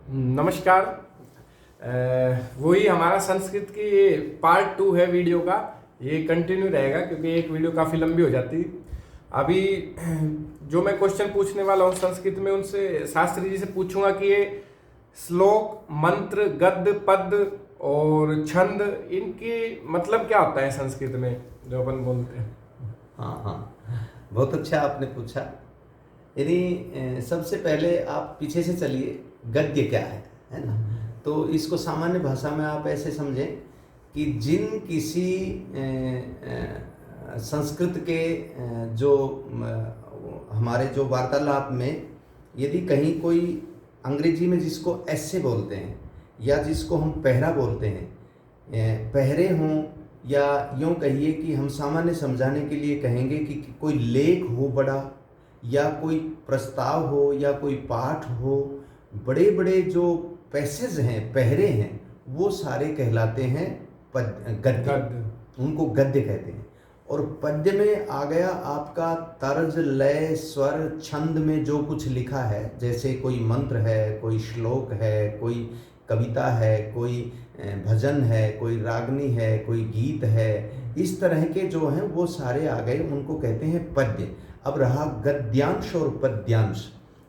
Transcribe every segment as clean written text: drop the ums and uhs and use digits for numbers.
नमस्कार। वही हमारा संस्कृत की पार्ट 2 है वीडियो का। ये कंटिन्यू रहेगा क्योंकि एक वीडियो काफ़ी लंबी हो जाती। अभी जो मैं क्वेश्चन पूछने वाला हूँ संस्कृत में, उनसे शास्त्री जी से पूछूंगा कि ये श्लोक, मंत्र, गद्य, पद और छंद, इनकी मतलब क्या होता है संस्कृत में जो अपन बोलते हैं। हाँ हाँ, बहुत अच्छा आपने पूछा। यानी सबसे पहले आप पीछे से चलिए, गद्य क्या है ना। तो इसको सामान्य भाषा में आप ऐसे समझें कि जिन किसी संस्कृत के जो हमारे जो वार्तालाप में यदि कहीं कोई अंग्रेजी में जिसको ऐसे बोलते हैं या जिसको हम पहरा बोलते हैं, पहरे हों, या यूँ कहिए कि हम सामान्य समझाने के लिए कहेंगे कि कोई लेख हो बड़ा, या कोई प्रस्ताव हो, या कोई पाठ हो, बड़े बड़े जो पैसेज हैं, पहरे हैं, वो सारे कहलाते हैं गद्य। उनको गद्य कहते हैं। और पद्य में आ गया आपका तर्ज, लय, स्वर, छंद में जो कुछ लिखा है, जैसे कोई मंत्र है, कोई श्लोक है, कोई कविता है, कोई भजन है, कोई रागनी है, कोई गीत है, इस तरह के जो हैं वो सारे आ गए, उनको कहते हैं पद्य। अब रहा गद्यांश और पद्यांश,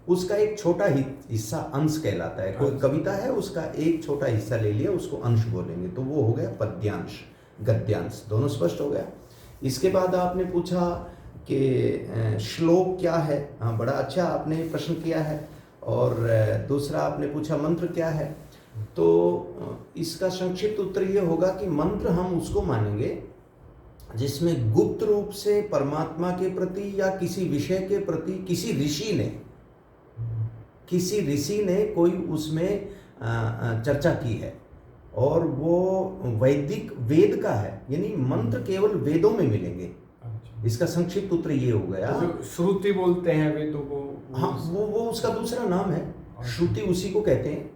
उसका एक छोटा हिस्सा अंश कहलाता है। कोई कविता है, उसका एक छोटा हिस्सा ले लिया, उसको अंश बोलेंगे, तो वो हो गया पद्यांश, गद्यांश। दोनों स्पष्ट हो गया। इसके बाद आपने पूछा कि श्लोक क्या है। हाँ, बड़ा अच्छा आपने प्रश्न किया है। और दूसरा आपने पूछा मंत्र क्या है। तो इसका संक्षिप्त उत्तर ये होगा कि मंत्र हम उसको मानेंगे जिसमें गुप्त रूप से परमात्मा के प्रति या किसी विषय के प्रति किसी ऋषि ने कोई उसमें चर्चा की है, और वो वैदिक वेद का है। यानी मंत्र केवल वेदों में मिलेंगे। इसका संक्षिप्त उत्तर ये हो गया। तो श्रुति बोलते हैं वेदों को। हाँ, वो उसका दूसरा नाम है। श्रुति उसी को कहते हैं।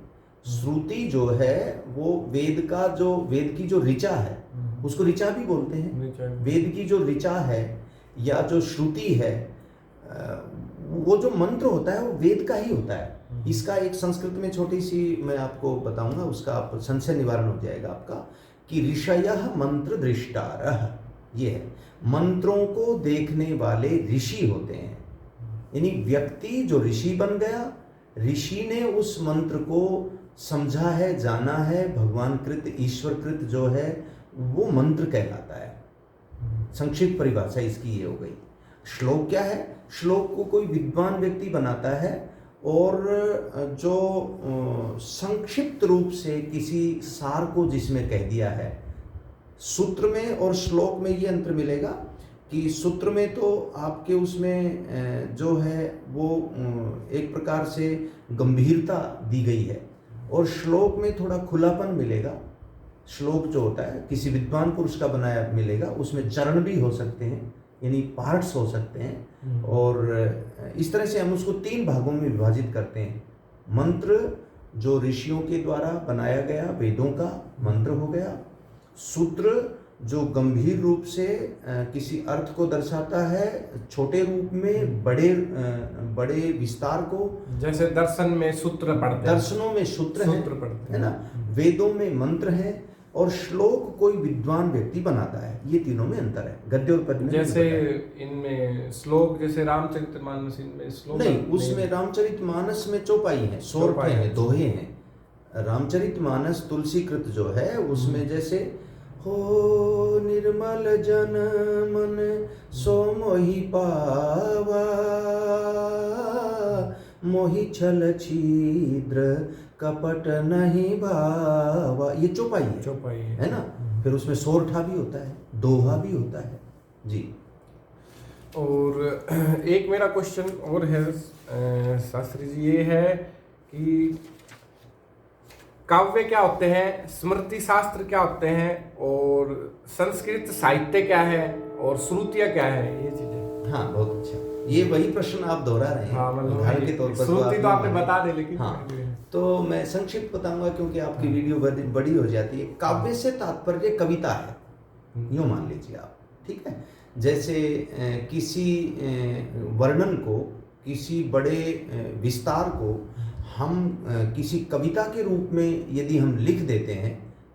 श्रुति जो है वो वेद की जो ऋचा है, उसको ऋचा भी बोलते हैं। वेद की जो ऋचा है या जो श्रुति है, वो जो मंत्र होता है वो वेद का ही होता है। इसका एक संस्कृत में छोटी सी मैं आपको बताऊंगा, उसका आप संशय निवारण हो जाएगा आपका, कि ऋषयः मंत्र दृष्टारः, ये है, मंत्रों को देखने वाले ऋषि होते हैं। यानी व्यक्ति जो ऋषि बन गया, ऋषि ने उस मंत्र को समझा है, जाना है, भगवान कृत, ईश्वर कृत जो है वो मंत्र कहलाता है। संक्षिप्त परिभाषा इसकी ये हो गई। श्लोक क्या है? श्लोक को कोई विद्वान व्यक्ति बनाता है, और जो संक्षिप्त रूप से किसी सार को जिसमें कह दिया है। सूत्र में और श्लोक में ये अंतर मिलेगा कि सूत्र में तो आपके उसमें जो है वो एक प्रकार से गंभीरता दी गई है, और श्लोक में थोड़ा खुलापन मिलेगा। श्लोक जो होता है किसी विद्वान पुरुष का बनाया मिलेगा, उसमें चरण भी हो सकते हैं, यानी पार्ट्स हो सकते हैं। और इस तरह से हम उसको 3 भागों में विभाजित करते हैं। मंत्र जो ऋषियों के द्वारा बनाया गया, वेदों का मंत्र हो गया। सूत्र जो गंभीर रूप से किसी अर्थ को दर्शाता है, छोटे रूप में बड़े विस्तार को, जैसे दर्शन में सूत्र पढ़ते हैं, दर्शनों में सूत्र है ना, वेदों में मंत्र है, और श्लोक कोई विद्वान व्यक्ति बनाता है। ये तीनों में अंतर है, गद्य और पद्य में। जैसे इनमें श्लोक, जैसे रामचरितमानस, इनमें श्लोक नहीं, उसमें रामचरितमानस में चौपाई है, सोरठे हैं, दोहे हैं। रामचरितमानस तुलसीकृत जो है उसमें जैसे हो निर्मल जन मन सो मोहि पावा, मोहि छल छिद्र कपट नहीं भावा, ये चौपाई है ना। फिर उसमें सोरठा भी होता है, दोहा भी होता है जी। और एक मेरा क्वेश्चन और है शास्त्री जी, ये है कि काव्य क्या होते हैं, स्मृति शास्त्र क्या होते हैं, और संस्कृत साहित्य क्या है, और श्रुतियाँ क्या है, ये चीजें। हाँ, बहुत अच्छा। ये वही प्रश्न आप दोहरा रहे हैं। हाँ, उदाहरण के तौर पर श्रुति तो आपने बता दे, लेकिन हाँ, तो मैं संक्षिप्त बताऊंगा क्योंकि आपकी वीडियो बड़ी हो जाती है। काव्य से तात्पर्य कविता है, यूँ मान लीजिए आप, ठीक है। जैसे किसी वर्णन को, किसी बड़े विस्तार को हम किसी कविता के रूप में यदि हम लिख देते हैं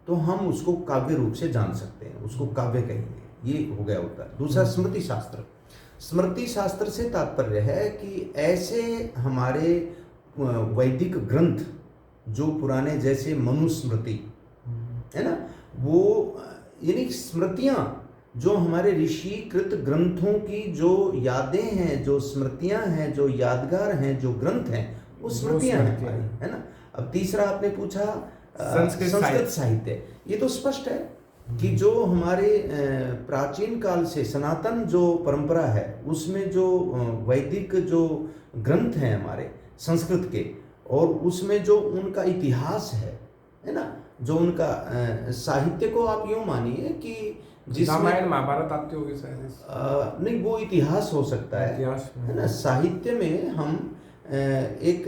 तो हम उसको काव्य रूप से जान सकते हैं, उसको काव्य कहेंगे। ये हो गया उत्तर। दूसरा स्मृति शास्त्र। स्मृति शास्त्र से तात्पर्य है कि ऐसे हमारे वैदिक ग्रंथ जो पुराने, जैसे मनुस्मृति है ना, वो यानी स्मृतियाँ जो हमारे ऋषिकृत ग्रंथों की जो यादें हैं, जो स्मृतियाँ हैं, जो यादगार हैं, जो ग्रंथ हैं, वो स्मृतियाँ हैं हमारी, है ना। अब तीसरा आपने पूछा संस्कृत साहित्य। ये तो स्पष्ट है कि जो हमारे प्राचीन काल से सनातन जो परंपरा है उसमें जो वैदिक जो ग्रंथ हैं हमारे संस्कृत के, और उसमें जो उनका इतिहास है ना, जो उनका साहित्य को आप यूँ मानिए कि जिसमें रामायण महाभारत आती होगी शायद। नहीं, वो इतिहास हो सकता है, है ना। साहित्य में हम एक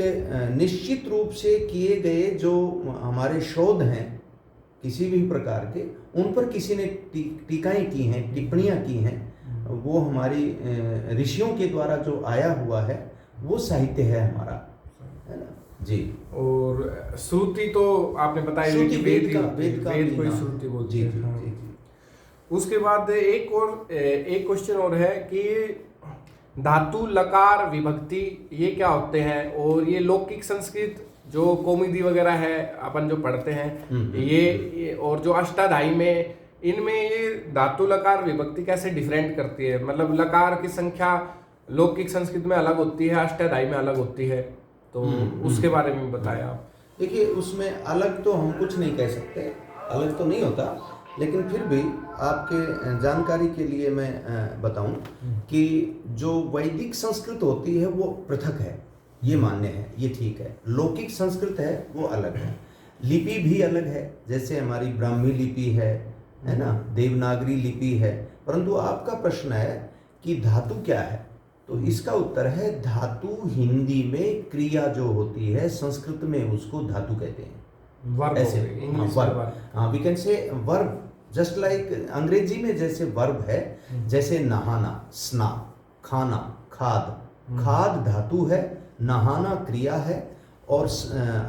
निश्चित रूप से किए गए जो हमारे शोध हैं किसी भी प्रकार के, उन पर किसी ने टीकाएं की हैं, टिप्पणियां की हैं, वो हमारी ऋषियों के द्वारा जो आया हुआ है वो साहित्य है हमारा, है ना जी। और श्रुति तो आपने बताया कि वेद को ही श्रुति बोलते हैं। जी। उसके बाद एक क्वेश्चन और है कि धातु लकार विभक्ति ये क्या होते हैं, और ये लौकिक संस्कृत जो कौमुदी वगैरह है अपन जो पढ़ते हैं ये और जो अष्टाध्यायी में, इनमें ये धातु लकार विभक्ति कैसे डिफरेंट करती है? मतलब लकार की संख्या लौकिक संस्कृत में अलग होती है, अष्टाध्यायी में अलग होती है, तो उसके बारे में बताया आप। देखिए, उसमें अलग तो हम कुछ नहीं कह सकते, अलग तो नहीं होता, लेकिन फिर भी आपके जानकारी के लिए मैं बताऊं कि जो वैदिक संस्कृत होती है वो पृथक है, ये मान्य है, ये ठीक है। लौकिक संस्कृत है वो अलग है, लिपि भी अलग है, जैसे हमारी ब्राह्मी लिपि है ना, देवनागरी लिपि है। परंतु आपका प्रश्न है कि धातु क्या है, तो इसका उत्तर है धातु हिंदी में क्रिया जो होती है, संस्कृत में उसको धातु कहते हैं। ऐसे we can say verb, just like अंग्रेजी में जैसे वर्ब है, जैसे नहाना स्ना, खाना खाद, खाद धातु है, नहाना क्रिया है, और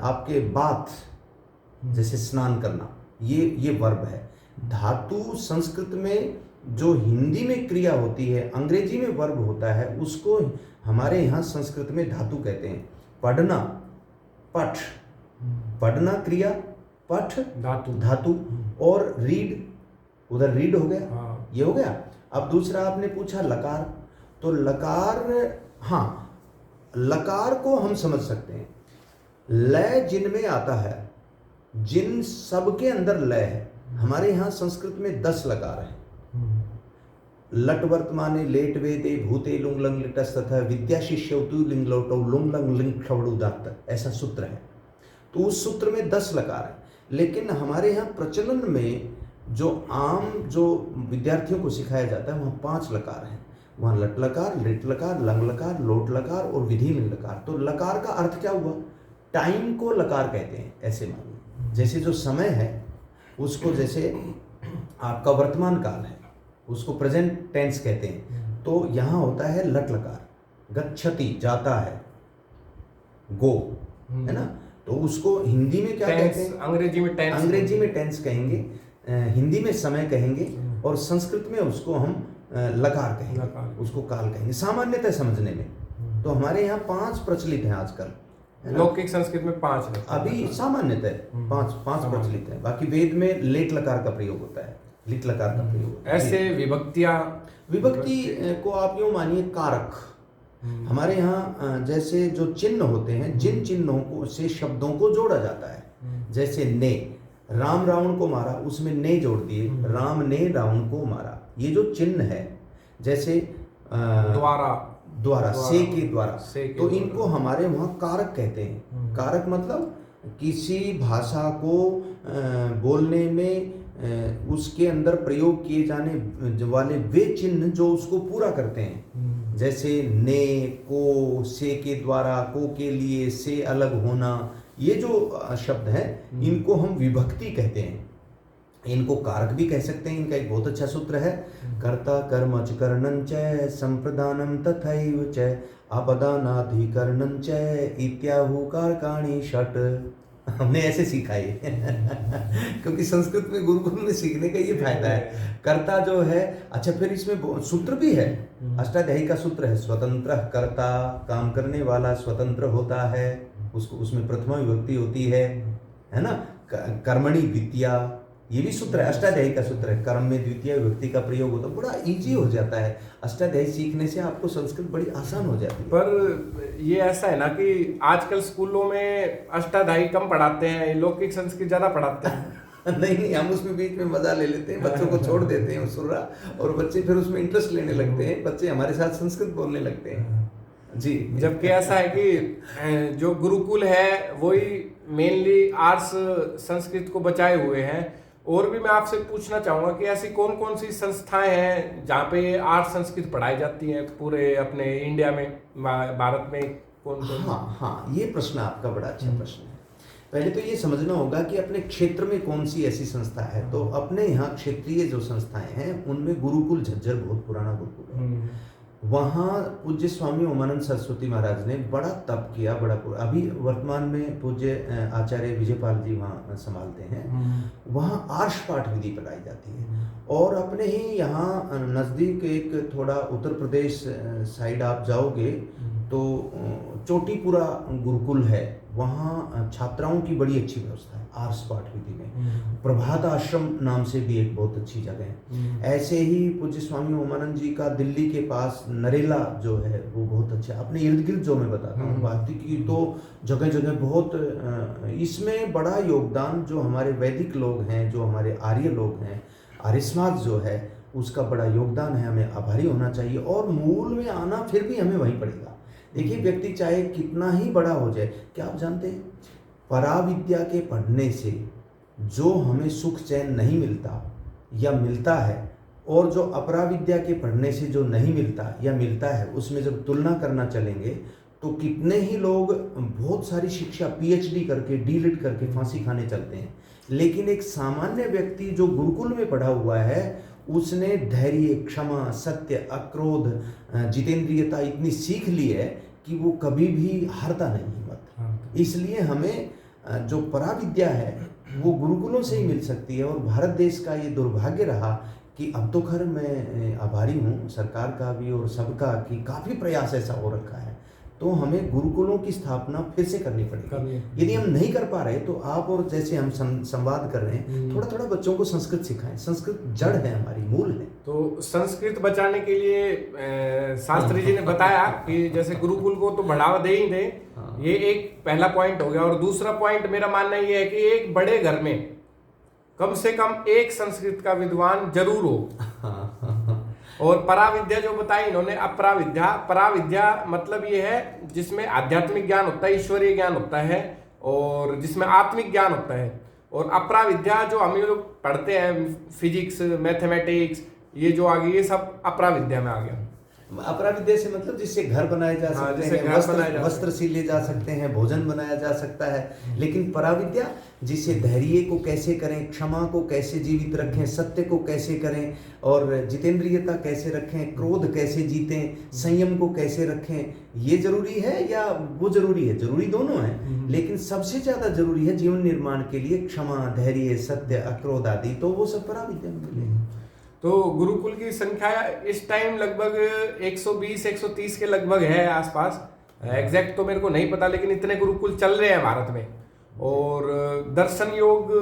आपके बाथ जैसे स्नान करना ये वर्ब है। धातु संस्कृत में जो हिंदी में क्रिया होती है, अंग्रेजी में वर्ब होता है, उसको हमारे यहाँ संस्कृत में धातु कहते हैं। पढ़ना पठ, पढ़ना क्रिया, पठ धातु, और रीड, उधर रीड हो गया, ये हो गया। अब दूसरा आपने पूछा लकार, तो लकार, हाँ, लकार को हम समझ सकते हैं, लय जिनमें आता है, जिन सब के अंदर लय है। हमारे यहाँ संस्कृत में 10 लकार है। लट वर्तमाने लेट वेदे भूते लुंग लंग लिटस तथा विद्या शिष्यौतु लिंग लौटौ लुंग लंग लिंग खवड़ु दात, ऐसा सूत्र है। तो उस सूत्र में 10 लकार है, लेकिन हमारे यहाँ प्रचलन में जो आम जो विद्यार्थियों को सिखाया जाता है वहाँ 5 लकार हैं। वहाँ लट लकार, लिट लकार, लंग लकार, लोट लकार और विधि लिंग लकार। तो लकार का अर्थ क्या हुआ? टाइम को लकार कहते हैं, ऐसे मानिए। जैसे जो समय है उसको, जैसे आपका वर्तमान काल है उसको प्रेजेंट टेंस कहते हैं, तो यहाँ होता है लट लकार। गच्छति जाता है, गो, है ना, तो उसको हिंदी में क्या कहते हैं? अंग्रेजी में टेंस कहेंगे, हिंदी में समय कहेंगे, और संस्कृत में उसको हम लकार कहेंगे, उसको काल कहेंगे, सामान्यतः समझने में। तो हमारे यहाँ 5 प्रचलित हैं आजकल, लौकिक संस्कृत में 5 अभी सामान्यतः 5 प्रचलित है। बाकी वेद में लेट लकार का प्रयोग होता है, लिट लकार का प्रयोग। ऐसे विभक्ति को आप यूँ मानिए कारक। हमारे यहाँ जैसे जो चिन्ह होते हैं, जिन चिन्हों को से शब्दों को जोड़ा जाता है, जैसे ने, राम रावण को मारा, उसमें ने जोड़ दिए, राम ने रावण को मारा। ये जो चिन्ह है, जैसे द्वारा से के द्वारा, तो इनको हमारे वहाँ कारक कहते हैं। कारक मतलब किसी भाषा को बोलने में उसके अंदर प्रयोग किए जाने वाले वे चिन्ह जो उसको पूरा करते हैं, जैसे ने, को, से के द्वारा, को के लिए, से अलग होना, ये जो शब्द हैं इनको हम विभक्ति कहते हैं। इनको कारक भी कह सकते हैं। इनका एक बहुत अच्छा सूत्र है, कर्ता कर्म च करणं च संप्रदानम तथैव च अपदानाधिकरणं च इत्याहु कारकाणि षट्। हमने ऐसे सीखा ये क्योंकि संस्कृत में गुरुकुल में सीखने का ये फायदा है। कर्ता जो है, अच्छा फिर इसमें सूत्र भी है, अष्टाध्यायी का सूत्र है, स्वतंत्र कर्ता, काम करने वाला स्वतंत्र होता है, उसको उसमें प्रथमा विभक्ति होती है ना, कर्मणि द्वितीया, ये भी सूत्र है, अष्टाध्यायी का सूत्र है, कर्म में द्वितीय विभक्ति का प्रयोग होता है, बड़ा इजी हो जाता है। अष्टाध्यायी सीखने से आपको संस्कृत बड़ी आसान हो जाती है। पर ये ऐसा है ना कि आजकल स्कूलों में अष्टाध्यायी कम पढ़ाते हैं, लौकिक संस्कृत ज्यादा पढ़ाते हैं। नहीं, हम उसमें बीच में मजा ले लेते हैं, बच्चों को छोड़ देते हैं सुर्रा, और बच्चे फिर उसमें इंटरेस्ट लेने लगते हैं, बच्चे हमारे साथ संस्कृत बोलने लगते हैं जी। जबकि ऐसा है कि जो गुरुकुल है वही मेनली आर्ट्स संस्कृत को बचाए हुए हैं। और भी मैं आपसे पूछना चाहूंगा कि ऐसी कौन कौन सी संस्थाएं हैं जहाँ पे आर्ट संस्कृत पढ़ाई जाती है पूरे अपने इंडिया में, भारत में कौन कौन? हाँ, ये प्रश्न आपका बड़ा अच्छा प्रश्न है। पहले तो ये समझना होगा कि अपने क्षेत्र में कौन सी ऐसी संस्था है। तो अपने यहाँ क्षेत्रीय जो संस्थाएं हैं उनमें गुरुकुल झज्जर बहुत पुराना गुरुकुल है। वहाँ पूज्य स्वामी ओमानंद सरस्वती महाराज ने बड़ा तप किया, अभी वर्तमान में पूज्य आचार्य विजयपाल जी वहाँ संभालते हैं। वहाँ आर्ष पाठ विधि पढ़ाई जाती है। और अपने ही यहाँ नज़दीक एक थोड़ा उत्तर प्रदेश साइड आप जाओगे तो चोटीपुरा गुरुकुल है, वहाँ छात्राओं की बड़ी अच्छी व्यवस्था है आर्ष पाठ विधि में। प्रभात आश्रम नाम से भी एक बहुत अच्छी जगह है। ऐसे ही पूज्य स्वामी ओमानंद जी का दिल्ली के पास नरेला जो है वो बहुत अच्छा, अपने इर्द गिर्द जो मैं बताता हूँ भारती की तो जगह जगह बहुत, इसमें बड़ा योगदान जो हमारे वैदिक लोग हैं, जो हमारे आर्य लोग हैं, आर्य समाज जो है उसका बड़ा योगदान है। हमें आभारी होना चाहिए और मूल में आना फिर भी हमें वहीं पड़ेगा। देखिए, व्यक्ति चाहे कितना ही बड़ा हो जाए, क्या आप जानते हैं पराविद्या के पढ़ने से जो हमें सुख चैन नहीं मिलता या मिलता है, और जो अपराविद्या के पढ़ने से जो नहीं मिलता या मिलता है, उसमें जब तुलना करना चलेंगे तो कितने ही लोग बहुत सारी शिक्षा पीएचडी करके डीलिट करके फांसी खाने चलते हैं, लेकिन एक सामान्य व्यक्ति जो गुरुकुल में पढ़ा हुआ है उसने धैर्य, क्षमा, सत्य, अक्रोध, जितेंद्रियता इतनी सीख ली है कि वो कभी भी हारता नहीं हिम्मत। इसलिए हमें जो पराविद्या है वो गुरुकुलों से ही मिल सकती है। और भारत देश का ये दुर्भाग्य रहा कि अब तो खैर मैं आभारी हूँ सरकार का भी और सबका कि काफ़ी प्रयास ऐसा हो रखा है, तो हमें गुरुकुलों की स्थापना फिर से करनी पड़ेगी। यदि हम नहीं कर पा रहे तो आप और जैसे हम संवाद कर रहे हैं, थोड़ा थोड़ा बच्चों को संस्कृत सिखाएं। संस्कृत जड़ है हमारी, मूल है। तो संस्कृत बचाने के लिए शास्त्री जी ने बताया कि जैसे गुरुकुल को तो बढ़ावा दे ही दे, ये एक पहला पॉइंट हो गया। और दूसरा पॉइंट मेरा मानना ये है कि एक बड़े घर में कम से कम एक संस्कृत का विद्वान जरूर हो। और पराविद्या जो बताई इन्होंने, अपराविद्या, पराविद्या मतलब ये है जिसमें आध्यात्मिक ज्ञान होता है, ईश्वरीय ज्ञान होता है, और जिसमें आत्मिक ज्ञान होता है। और अपराविद्या जो हम लोग पढ़ते हैं, फिजिक्स, मैथमेटिक्स, ये जो आ गई, ये सब अपराविद्या में आ गया। अपराविद्या से मतलब जिससे घर बनाए जा सकते हैं, वस्त्र सिले जा सकते हैं, भोजन बनाया जा सकता है। लेकिन पराविद्या जिससे धैर्य को कैसे करें, क्षमा को कैसे जीवित रखें, सत्य को कैसे करें, और जितेंद्रियता कैसे रखें, क्रोध कैसे जीतें, संयम को कैसे रखें, ये जरूरी है या वो जरूरी है? जरूरी दोनों है, लेकिन सबसे ज्यादा जरूरी है जीवन निर्माण के लिए क्षमा, धैर्य, सत्य, अक्रोध आदि, तो वो सब पराविद्या में मिलेगा। तो गुरुकुल की संख्या इस टाइम लगभग 120-130 के लगभग है आसपास। एग्जैक्ट तो मेरे को नहीं पता, लेकिन इतने गुरुकुल चल रहे हैं भारत में। और दर्शन योग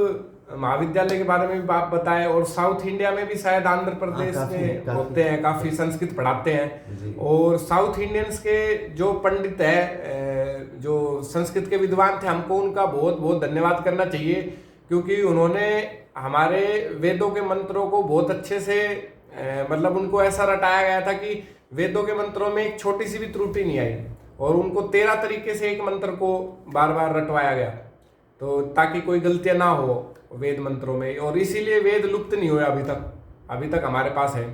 महाविद्यालय के बारे में भी आप बताएं। और साउथ इंडिया में भी शायद आंध्र प्रदेश में होते हैं, काफी संस्कृत पढ़ाते हैं। और साउथ इंडियंस के जो पंडित है, जो संस्कृत के विद्वान थे, हमको उनका बहुत बहुत धन्यवाद करना चाहिए, क्योंकि उन्होंने हमारे वेदों के मंत्रों को बहुत अच्छे से मतलब उनको ऐसा रटाया गया था कि वेदों के मंत्रों में एक छोटी सी भी त्रुटि नहीं आई। और उनको 13 तरीके से एक मंत्र को बार बार रटवाया गया, तो ताकि कोई गलतियां ना हो वेद मंत्रों में। और इसीलिए वेद लुप्त नहीं हुए अभी तक हमारे पास है।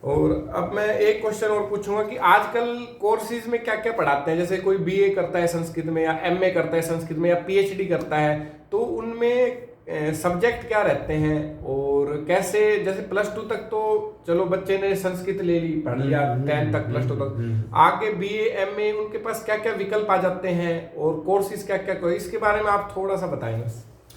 और अब मैं एक क्वेश्चन और पूछूंगा कि आजकल कोर्सेज में क्या क्या पढ़ाते हैं? जैसे कोई बीए करता है संस्कृत में, या एमए करता है संस्कृत में, या पीएचडी करता है, तो उनमें सब्जेक्ट क्या रहते हैं? और कैसे, जैसे +2 तक तो चलो बच्चे ने संस्कृत ले ली, पढ़ लिया 10 तक, +2 तक, आगे BA MA उनके पास क्या क्या विकल्प आ जाते हैं और कोर्सेज क्या क्या, इसके बारे में आप थोड़ा सा बताएंगे।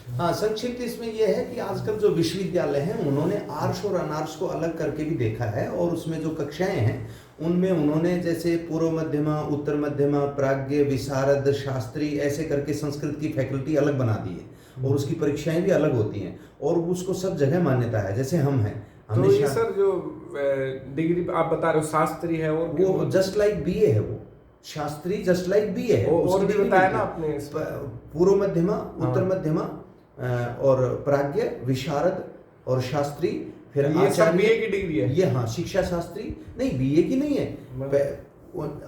हाँ, संक्षिप्त इसमें यह है कि आजकल जो विश्वविद्यालय हैं उन्होंने आर्ट्स और अनार्ट्स को अलग करके भी देखा है, और उसमें जो कक्षाएं हैं उनमें उन्होंने जैसे पूर्व मध्यमा, उत्तर मध्यमा, प्राज्ञ, विशारद, शास्त्री ऐसे करके संस्कृत की फैकल्टी अलग बना दी है, और उसकी परीक्षाएं भी अलग होती हैं, और उसको सब जगह मान्यता है। जैसे हम हैं, तो ये सर जो डिग्री आप बता रहे हो शास्त्री है, और वो जस्ट लाइक BA है, वो शास्त्री जस्ट लाइक BA है। और भी बताया ना आपने, पूर्व मध्यमा, उत्तर मध्यमा और प्राज्ञ, विशारद और शास्त्री, फिर ये सब BA की डिग्री है। ये हाँ, शिक्षा शास्त्री नहीं, BA की नहीं है,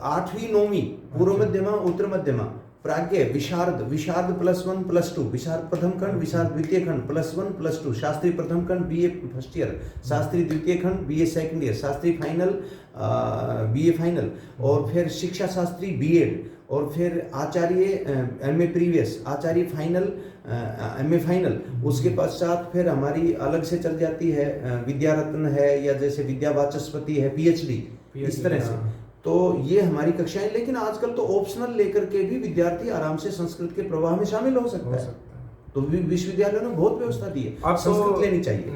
8वीं 9वीं पूर्व मध्यमा, उत्तर मध्यमा, प्राज्ञ, विशारद, विशारद +1 +2, विशारद प्रथम खंड, विशारद द्वितीय खंड +1 +2, शास्त्री प्रथम खंड BA फर्स्ट ईयर, शास्त्री द्वितीय खंड BA second year, Shastri final BA final, और फिर शिक्षा शास्त्री B.Ed, और फिर आचार्य MA प्रीवियस, आचार्य फाइनल MA फाइनल। उसके पश्चात फिर हमारी अलग से चल जाती है, विद्या रत्न है, या जैसे विद्या वाचस्पति है, PhD, इस तरह से। तो ये हमारी कक्षाएं, लेकिन आजकल तो ऑप्शनल लेकर के भी विद्यार्थी आराम से संस्कृत के प्रवाह में शामिल हो सकता है। तो विश्वविद्यालयों ने बहुत व्यवस्था दी है, अब संस्कृत लेनी चाहिए।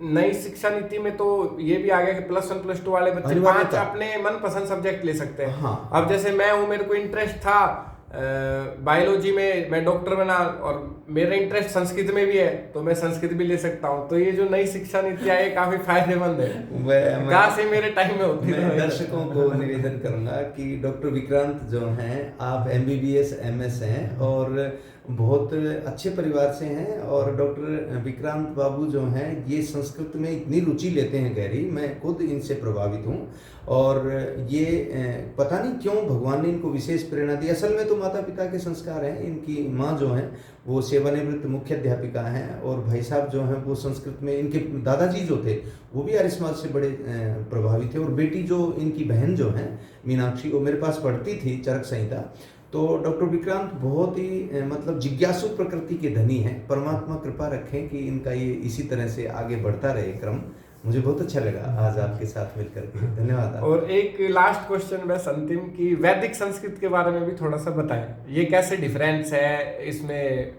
नई शिक्षा नीति में तो ये भी आ गया कि +1 +2 वाले बच्चे 5 अपने मनपसंद सब्जेक्ट ले सकते हैं। हाँ। अब जैसे मैं हूँ, मेरे को इंटरेस्ट था बायोलॉजी में, मैं डॉक्टर बना, और मेरा इंटरेस्ट संस्कृत में भी है, तो मैं संस्कृत भी ले सकता हूँ। तो ये जो नई शिक्षा नीति आई है काफी फायदेमंद है, कहाँ से मेरे टाइम में होती है। मैं दर्शकों को निवेदन करूंगा कि डॉक्टर विक्रांत जो हैं, आप MBBS MS हैं और बहुत अच्छे परिवार से हैं, और डॉक्टर विक्रांत बाबू जो हैं ये संस्कृत में इतनी रुचि लेते हैं गहरी, मैं खुद इनसे प्रभावित हूँ, और ये पता नहीं क्यों भगवान ने इनको विशेष प्रेरणा दी। असल में तो माता पिता के संस्कार हैं। इनकी माँ जो हैं वो सेवानिवृत्त मुख्य अध्यापिका हैं, और भाई साहब जो हैं वो संस्कृत में, इनके दादाजी जो थे वो भी आर्य समाज से बड़े प्रभावित थे, और बेटी जो इनकी बहन जो हैं मीनाक्षी, वो मेरे पास पढ़ती थी चरक संहिता। तो डॉक्टर विक्रांत बहुत ही मतलब जिज्ञासु प्रकृति के धनी हैं। परमात्मा कृपा रखें कि इनका ये इसी तरह से आगे बढ़ता रहे क्रम। मुझे बहुत अच्छा लगा आज आपके साथ मिलकर के, धन्यवाद। और एक लास्ट क्वेश्चन बस अंतिम, की वैदिक संस्कृत के बारे में भी थोड़ा सा बताएं, ये कैसे डिफरेंस है इसमें,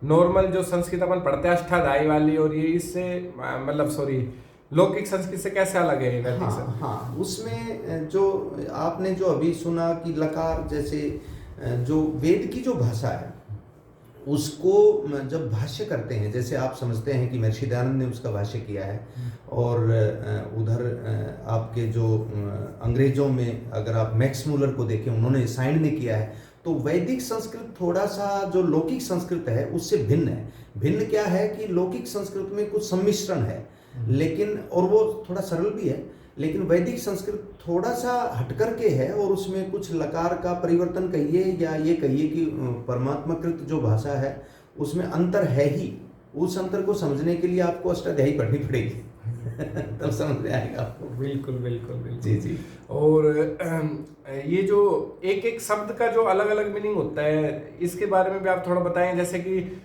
नॉर्मल जो संस्कृत अपन पढ़ते हैं अष्टाध्यायी वाली, और ये इससे मतलब लौकिक संस्कृत से कैसे अलग है वैदिक संस्कृत? हाँ, उसमें जो आपने जो अभी सुना कि लकार जैसे जो वेद की जो भाषा है उसको जब भाष्य करते हैं, जैसे आप समझते हैं कि महर्षि दयानंद ने उसका भाष्य किया है, और उधर आपके जो अंग्रेजों में अगर आप मैक्स मूलर को देखें, उन्होंने साइंड ने किया है। तो वैदिक संस्कृत थोड़ा सा जो लौकिक संस्कृत है उससे भिन्न है। भिन्न क्या है कि लौकिक संस्कृत में कुछ सम्मिश्रण है, लेकिन और वो थोड़ा सरल भी है, लेकिन वैदिक संस्कृत थोड़ा सा हटकर के है, और उसमें कुछ लकार का परिवर्तन कहिए, या ये कहिए कि परमात्माकृत जो भाषा है उसमें अंतर है ही। उस अंतर को समझने के लिए आपको अष्टाध्यायी पढ़नी पड़ेगी तब समझ में आएगा आपको। बिल्कुल बिल्कुल बिल्कुल जी जी। और ये जो एक एक शब्द का जो अलग अलग मीनिंग होता है, इसके बारे में भी आप थोड़ा बताएं। जैसे कि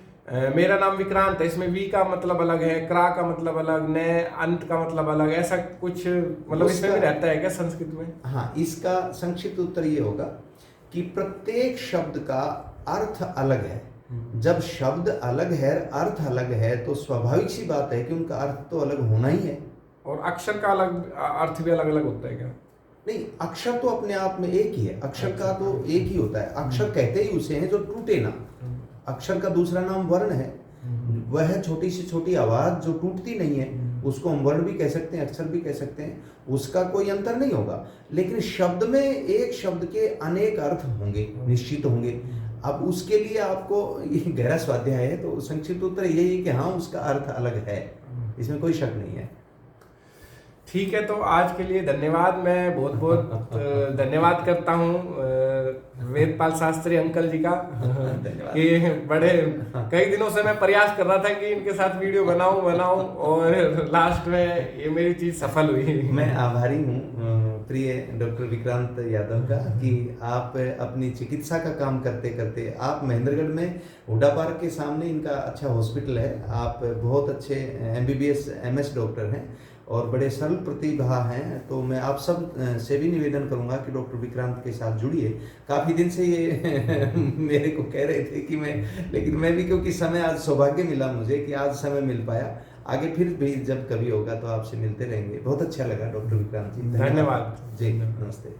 मेरा नाम विक्रांत है, इसमें वी का मतलब अलग है, क्रा का मतलब अलग, न अंत का मतलब अलग, ऐसा कुछ मतलब इसमें भी रहता है क्या संस्कृत में? हाँ, इसका संक्षिप्त उत्तर ये होगा कि प्रत्येक शब्द का अर्थ अलग है। जब शब्द अलग है, अर्थ अलग है, तो स्वाभाविक सी बात है कि उनका अर्थ तो अलग होना ही है। और अक्षर का अलग अर्थ भी अलग अलग होता है क्या? नहीं, अक्षर तो अपने आप में एक ही है। अक्षर का तो एक ही होता है। अक्षर कहते ही उसे हैं जो टूटे ना। अक्षर का दूसरा नाम वर्ण है। वह छोटी से छोटी आवाज जो टूटती नहीं है, उसको हम वर्ण भी कह सकते हैं, अक्षर भी कह सकते हैं। उसका कोई अंतर नहीं होगा। लेकिन शब्द में एक शब्द के अनेक अर्थ होंगे, निश्चित होंगे। अब उसके लिए आपको ये गहरा स्वाध्याय है, तो संक्षिप्त उत्तर यही है कि हाँ, उसका अर्थ अलग है, इसमें कोई शक नहीं है। ठीक है, तो आज के लिए धन्यवाद। मैं बहुत बहुत धन्यवाद करता हूँ वेदपाल शास्त्री अंकल जी का धन्यवाद। कि बड़े कई दिनों से मैं प्रयास कर रहा था कि इनके साथ वीडियो बनाऊं और लास्ट में ये मेरी चीज सफल हुई। मैं आभारी हूँ प्रिय डॉक्टर विक्रांत यादव का कि आप अपनी चिकित्सा का काम करते करते, आप महेंद्रगढ़ में हुडा पार्क के सामने इनका अच्छा हॉस्पिटल है, आप बहुत अच्छे MBBS MS डॉक्टर हैं और बड़े सरल प्रतिभा हैं। तो मैं आप सब से भी निवेदन करूंगा कि डॉक्टर विक्रांत के साथ जुड़िए। काफ़ी दिन से ये मेरे को कह रहे थे कि लेकिन मैं भी, क्योंकि समय आज सौभाग्य मिला मुझे कि आज समय मिल पाया। आगे फिर भी जब कभी होगा तो आपसे मिलते रहेंगे। बहुत अच्छा लगा डॉक्टर विक्रांत जी, धन्यवाद जी, नमस्ते।